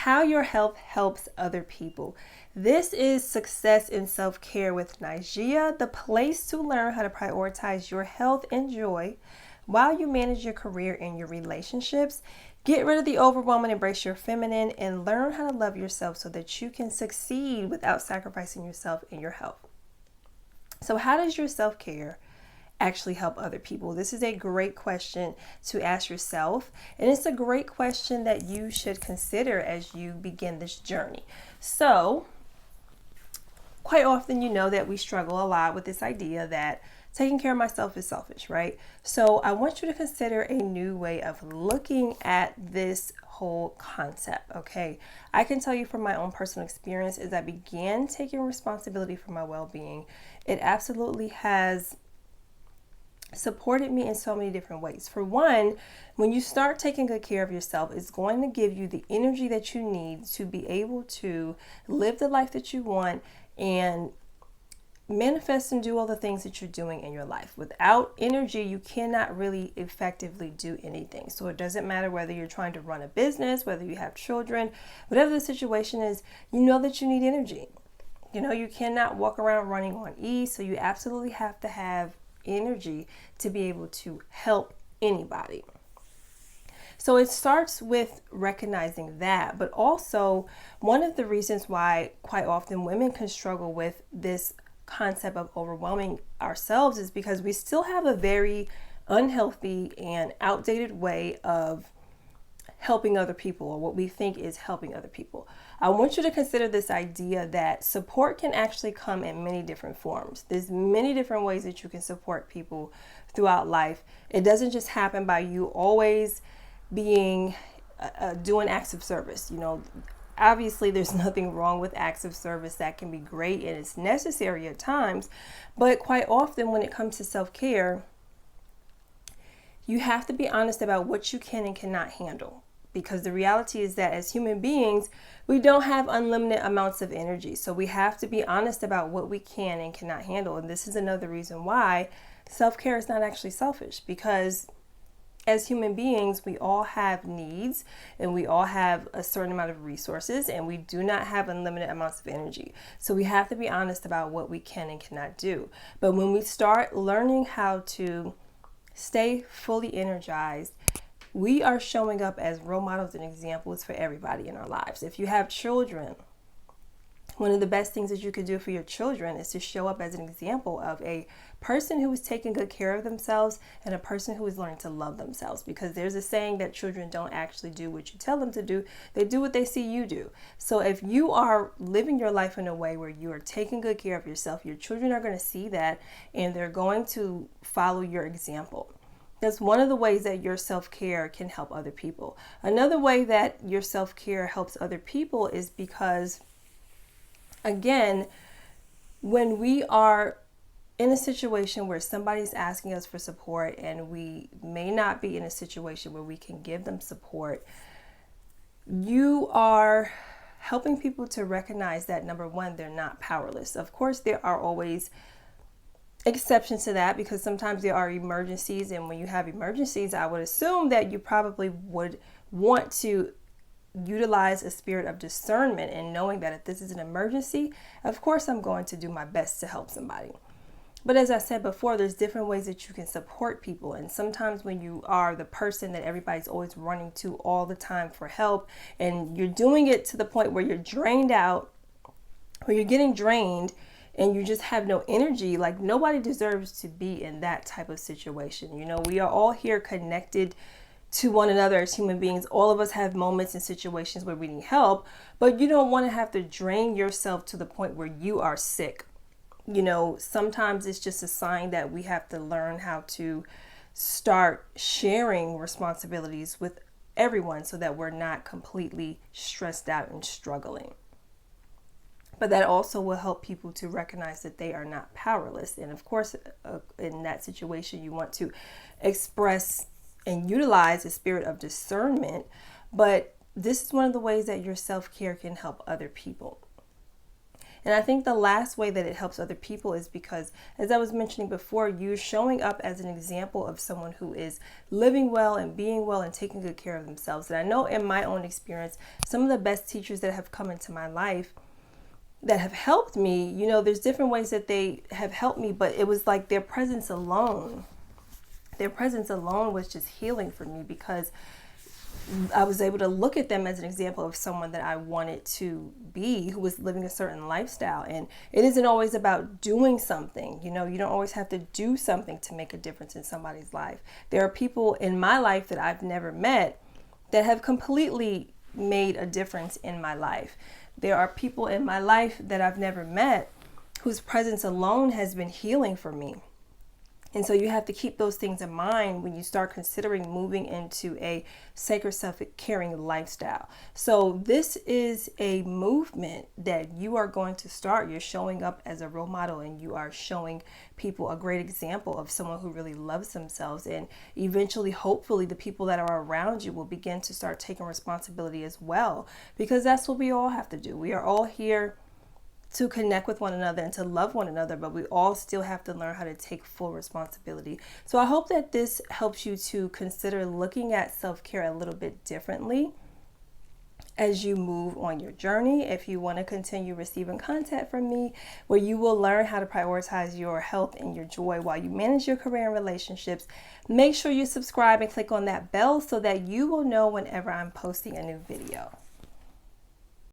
how your health helps other people. This is Success in Self-Care with Nigeria, the place to learn how to prioritize your health and joy while you manage your career and your relationships. Get rid of the overwhelm and embrace your feminine, and learn how to love yourself so that you can succeed without sacrificing yourself and your health. So how does your self-care actually help other people? This is a great question to ask yourself, and it's a great question that you should consider as you begin this journey. So quite often, you know that we struggle a lot with this idea that taking care of myself is selfish, right? So I want you to consider a new way of looking at this whole concept, okay? I can tell you from my own personal experience, as I began taking responsibility for my well-being, it absolutely has supported me in so many different ways. For one, when you start taking good care of yourself, it's going to give you the energy that you need to be able to live the life that you want and manifest and do all the things that you're doing in your life. Without energy, you cannot really effectively do anything. So it doesn't matter whether you're trying to run a business, whether you have children, whatever the situation is, you know that you need energy. You know, you cannot walk around running on E, so you absolutely have to have energy to be able to help anybody. So it starts with recognizing that, but also one of the reasons why quite often women can struggle with this concept of overwhelming ourselves is because we still have a very unhealthy and outdated way of helping other people, or what we think is helping other people. I want you to consider this idea that support can actually come in many different forms. There's many different ways that you can support people throughout life. It doesn't just happen by you always being doing acts of service. You know, obviously there's nothing wrong with acts of service. That can be great and it's necessary at times, but quite often when it comes to self-care, you have to be honest about what you can and cannot handle. Because the reality is that as human beings, we don't have unlimited amounts of energy. So we have to be honest about what we can and cannot handle. And this is another reason why self-care is not actually selfish, because as human beings, we all have needs and we all have a certain amount of resources, and we do not have unlimited amounts of energy. So we have to be honest about what we can and cannot do. But when we start learning how to stay fully energized, we are showing up as role models and examples for everybody in our lives. If you have children, one of the best things that you could do for your children is to show up as an example of a person who is taking good care of themselves and a person who is learning to love themselves. Because there's a saying that children don't actually do what you tell them to do. They do what they see you do. So if you are living your life in a way where you are taking good care of yourself, your children are going to see that and they're going to follow your example. That's one of the ways that your self-care can help other people. Another way that your self-care helps other people is because, again, when we are in a situation where somebody's asking us for support and we may not be in a situation where we can give them support, you are helping people to recognize that, number one, they're not powerless. Of course, there are always exceptions to that, because sometimes there are emergencies, and when you have emergencies, I would assume that you probably would want to utilize a spirit of discernment and knowing that if this is an emergency, of course I'm going to do my best to help somebody. But as I said before, there's different ways that you can support people, and sometimes when you are the person that everybody's always running to all the time for help, and you're doing it to the point where you're drained out, or you're getting drained, and you just have no energy, like nobody deserves to be in that type of situation. You know, we are all here connected to one another as human beings. All of us have moments and situations where we need help, but you don't want to have to drain yourself to the point where you are sick. You know, sometimes it's just a sign that we have to learn how to start sharing responsibilities with everyone so that we're not completely stressed out and struggling. But that also will help people to recognize that they are not powerless. And of course, in that situation, you want to express and utilize a spirit of discernment. But this is one of the ways that your self-care can help other people. And I think the last way that it helps other people is because, as I was mentioning before, you're showing up as an example of someone who is living well and being well and taking good care of themselves. And I know in my own experience, some of the best teachers that have come into my life that have helped me, you know, there's different ways that they have helped me, but it was like their presence alone was just healing for me, because I was able to look at them as an example of someone that I wanted to be, who was living a certain lifestyle. And it isn't always about doing something. You know, you don't always have to do something to make a difference in somebody's life. There are people in my life that I've never met that have completely made a difference in my life. There are people in my life that I've never met whose presence alone has been healing for me. And so you have to keep those things in mind when you start considering moving into a sacred self-caring lifestyle. So this is a movement that you are going to start. You're showing up as a role model, and you are showing people a great example of someone who really loves themselves. And eventually, hopefully, the people that are around you will begin to start taking responsibility as well, because that's what we all have to do. We are all here to connect with one another and to love one another, but we all still have to learn how to take full responsibility. So I hope that this helps you to consider looking at self-care a little bit differently as you move on your journey. If you want to continue receiving content from me where you will learn how to prioritize your health and your joy while you manage your career and relationships, make sure you subscribe and click on that bell so that you will know whenever I'm posting a new video.